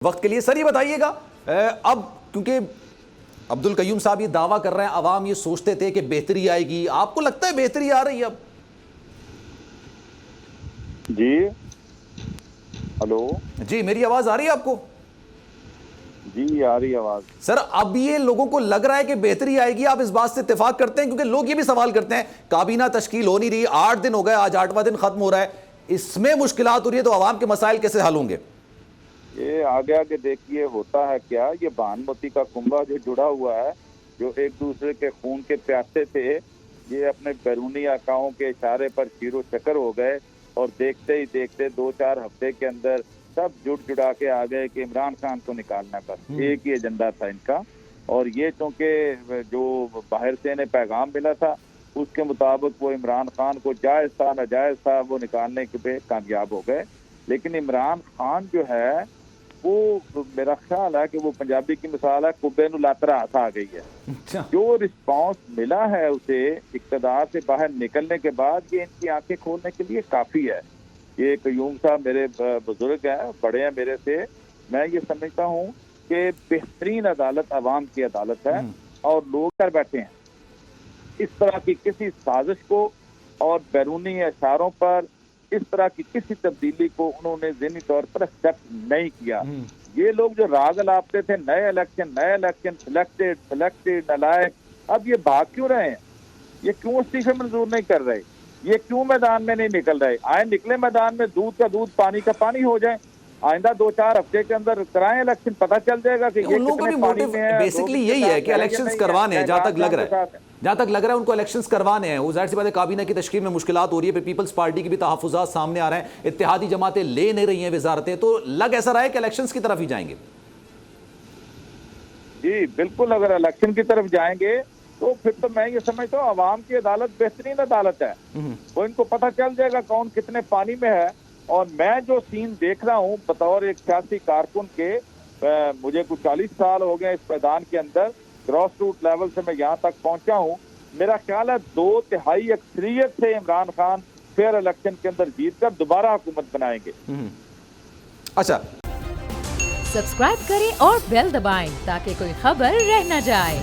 وقت کے لیے سر یہ بتائیے گا اب کیونکہ عبدالقیوم صاحب یہ دعویٰ کر رہے ہیں، عوام یہ سوچتے تھے کہ بہتری آئے گی، آپ کو لگتا ہے بہتری آ رہی ہے اب؟ جی ہلو جی میری آواز آ رہی ہے آپ کو؟ جی آ رہی آواز سر اب یہ لوگوں کو لگ رہا ہے کہ بہتری آئے گی، آپ اس بات سے اتفاق کرتے ہیں؟ کیونکہ لوگ یہ بھی سوال کرتے ہیں کابینہ تشکیل ہو نہیں رہی، 8 دن ہو گئے، آج 8واں دن ختم ہو رہا ہے، اس میں مشکلات ہو رہی ہے تو عوام کے مسائل کیسے حل ہوں گے؟ یہ آگے دیکھیے ہوتا ہے کیا، یہ بھانمتی کا کنبہ جو جڑا ہوا ہے، جو ایک دوسرے کے خون کے پیاسے تھے، یہ اپنے بیرونی آقاؤں کے اشارے پر شیر و شکر ہو گئے اور دیکھتے ہی دیکھتے 2-4 ہفتے کے اندر سب جڑا کے آ گئے کہ عمران خان کو نکالنا، بس ایک ہی ایجنڈا تھا ان کا۔ اور یہ چونکہ جو باہر سے انہیں پیغام ملا تھا اس کے مطابق وہ عمران خان کو جائز تھا ناجائز تھا وہ نکالنے کے پہ کامیاب ہو گئے۔ لیکن عمران خان جو ہے وہ میرا خیال ہے کہ وہ پنجابی کی مثال ہے، کبے نو لت رات آ گئی ہے۔ جو رسپانس ملا ہے اسے اقتدار سے باہر نکلنے کے بعد، یہ ان کی آنکھیں کھولنے کے لیے کافی ہے۔ یہ قیوم صاحب میرے بزرگ ہیں، بڑے ہیں میرے سے، میں یہ سمجھتا ہوں کہ بہترین عدالت عوام کی عدالت ہے اور لوگ کر بیٹھے ہیں۔ اس طرح کی کسی سازش کو اور بیرونی اشاروں پر اس طرح کی کسی تبدیلی کو انہوں نے ذہنی طور پر ایکسپٹ نہیں کیا۔ یہ لوگ جو راگ الاپتے تھے نئے الیکشن سلیکٹڈ نالائق، اب یہ بھاگ کیوں رہے ہیں؟ یہ کیوں استعفے منظور نہیں کر رہے؟ یہ کیوں میدان میں نہیں نکل رہے؟ آئے نکلے میدان میں، دودھ کا دودھ پانی کا پانی ہو جائیں، آئندہ 2-4 ہفتے کے اندر کرائیں الیکشن، پتہ چل جائے گا کہ یہ ان لوگوں کا کتنے بھی پانی موٹیو میں ہے۔ بیسکلی یہی ہے کہ الیکشنز کروانے ہیں، جہاں تک لگ رہا ہے ان کو الیکشنز کروانے ہیں۔ وہ ظاہر سی بات ہے کابینہ کی تشکیل میں مشکلات ہو رہی ہے، پھر پیپلز پارٹی کی بھی تحفظات سامنے آ رہے ہیں، اتحادی جماعتیں لے نہیں رہی ہیں وزارتیں، تو لگ ایسا رہا ہے کہ الیکشنز کی طرف ہی جائیں گے۔ جی بالکل، اگر الیکشن کی طرف جائیں گے تو پھر تو میں یہ سمجھتا ہوں عوام کی عدالت بہترین عدالت ہے۔ وہ ان کو پتہ چل جائے گا کون کتنے پانی میں ہے۔ اور میں جو سین دیکھ رہا ہوں بطور ایک سیاسی کارکن کے، مجھے کچھ 40 سال ہو گئے اس میدان کے اندر، گراس روٹ لیول سے میں یہاں تک پہنچا ہوں، میرا خیال ہے 2/3 اکثریت سے عمران خان فیئر الیکشن کے اندر جیت کر دوبارہ حکومت بنائیں گے۔ اچھا، سبسکرائب کریں اور بیل دبائیں تاکہ کوئی خبر رہ نہ جائے۔